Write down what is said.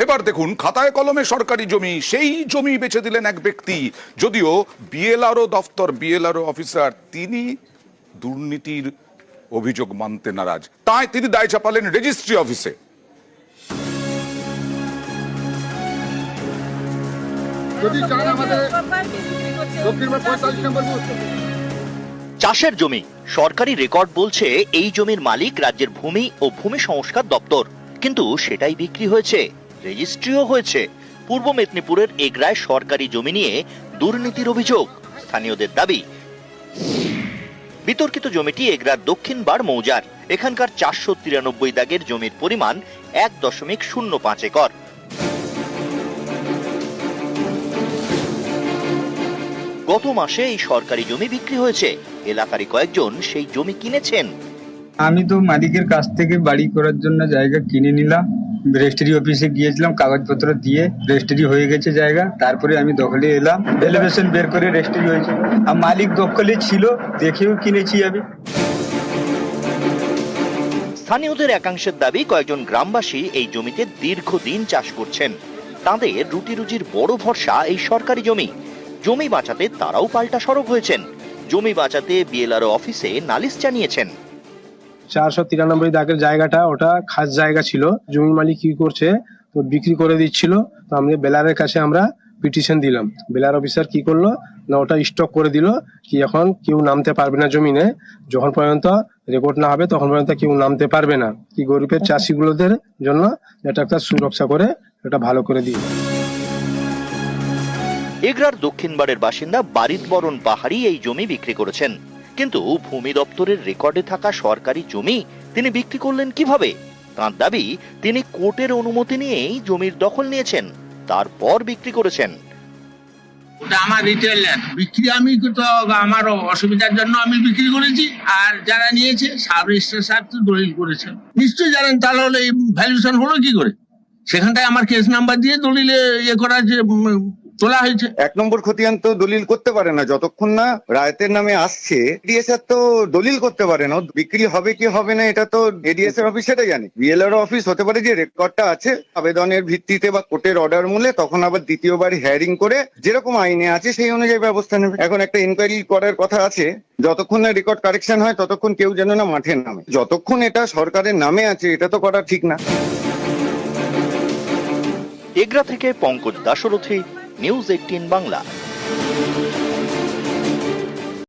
এবার দেখুন, খাতায় কলমে সরকারি জমি, সেই জমি বেচে দিলেন এক ব্যক্তি। যদিও বিএলআরও দফতর, বিএলআরও অফিসার, তিনি দুর্নীতির অভিযোগ মানতে নারাজ, তাই তিনি দায় চাপালেন রেজিস্ট্রি অফিসে। চাষের জমি, সরকারি রেকর্ড বলছে এই জমির মালিক রাজ্যের ভূমি ও ভূমি সংস্কার দপ্তর, কিন্তু সেটাই বিক্রি হয়েছে, রেজিস্ট্রিও হয়েছে। পূর্ব মেদিনীপুরের এগরায় সরকারি জমি নিয়ে দুর্নীতির অভিযোগ, স্থানীয়দের দাবি। বিতর্কিত জমিটি এগরার দক্ষিণ বার মৌজার। এখানকার 493 দাগের জমির পরিমাণ 1.05 একর। গত মাসে এই সরকারি জমি বিক্রি হয়েছে। এলাকারই কয়েকজন সেই জমি কিনেছেন। আমি তো মালিকের কাছ থেকে বাড়ি করার জন্য জায়গা কিনে নিলাম, রেজিস্ট্রি অফিসে গিয়েছিলাম, কাগজপত্র দিয়ে রেজিস্ট্রি হয়ে গেছে জায়গা। তারপরে আমি দখলে এলাম, এলিভেশন বের করে রেজিস্ট্রি হয়েছে। আর মালিক দখলে ছিল, দেখেও কিনেছি আমি। স্থানীয়দের একাংশের দাবি, কয়েকজন গ্রামবাসী এই জমিতে দীর্ঘদিন চাষ করছেন। তাদের রুটি রুজির বড় ভরসা এই সরকারি জমি। জমি বাঁচাতে তারাও পাল্টা সরব হয়েছেন। জমি বাঁচাতে বিএলআরও অফিসে নালিশ জানিয়েছেন। 493 দাগের জায়গাটা ওটা খাস জায়গা ছিল, জমি মালিক কি করছে তো বিক্রি করে দিচ্ছিল। তো আমরা বেলারের কাছে আমরা পিটিশন দিলাম। বেলার অফিসার কি করলো না ওটা স্টক করে দিল, কি এখন কেউ নামতে পারবে না জমিনে, যখন পর্যন্ত রেকর্ড না হবে তখন পর্যন্ত কেউ নামতে পারবে না। কি গরিবের চাষিগুলোদের জন্য এটা একটা সুরক্ষা করে এটা ভালো করে দিই। এগরার দক্ষিণবারের বাসিন্দা বারিদ বরণ পাহাড়ি এই জমি বিক্রি করেছেন, কিন্তু ভূমি দপ্তরের রেকর্ডে থাকা সরকারি জমি তিনি বিক্রি করলেন কিভাবে? তাঁর দাবি, তিনি কোর্টের অনুমতি নিয়েই জমির দখল নিয়েছেন, তারপর বিক্রি করেছেন। ওটা আমার রিটেল ল্যান্ড, বিক্রি আমি তো আমার অসুবিধার জন্য আমি বিক্রি করেছি। আর যারা নিয়েছে সাব রেজিস্ট্রার সাহেব তো দলিল করেছেন, নিশ্চয়ই জানেন। তাহলে হলে এই ভ্যালুয়েশন হলো কি করে? সেখানটায় আমার কেস নাম্বার দিয়ে দলিলে করার যে তোলা হয়েছে। 1 নম্বর খতিয়ান তো দলিল করতে পারে না যতক্ষণ না রায়তের নামে আসছে। এডিএসআর তো দলিল করতে পারে না, বিক্রি হবে কি হবে না এটা তো এডিএসআর অফিস সেটা জানে। বিএলআরও অফিস হতে পারে যে রেকর্ডটা আছে আবেদনের ভিত্তিতে বা কোর্টের অর্ডার মূলে, তখন আবার দ্বিতীয়বার হিয়ারিং করে যেরকম আইনে আছে সেই অনুযায়ী ব্যবস্থা নেবে। এখন একটা ইনকোয়ারি করার কথা আছে, যতক্ষণ না রেকর্ড কারেকশন হয় ততক্ষণ কেউ যেন না মাঠে নামে। যতক্ষণ এটা সরকারের নামে আছে এটা তো করা ঠিক না। এগরা থেকে পঙ্কজ দাশরথী, নিউজ 18 বাংলা।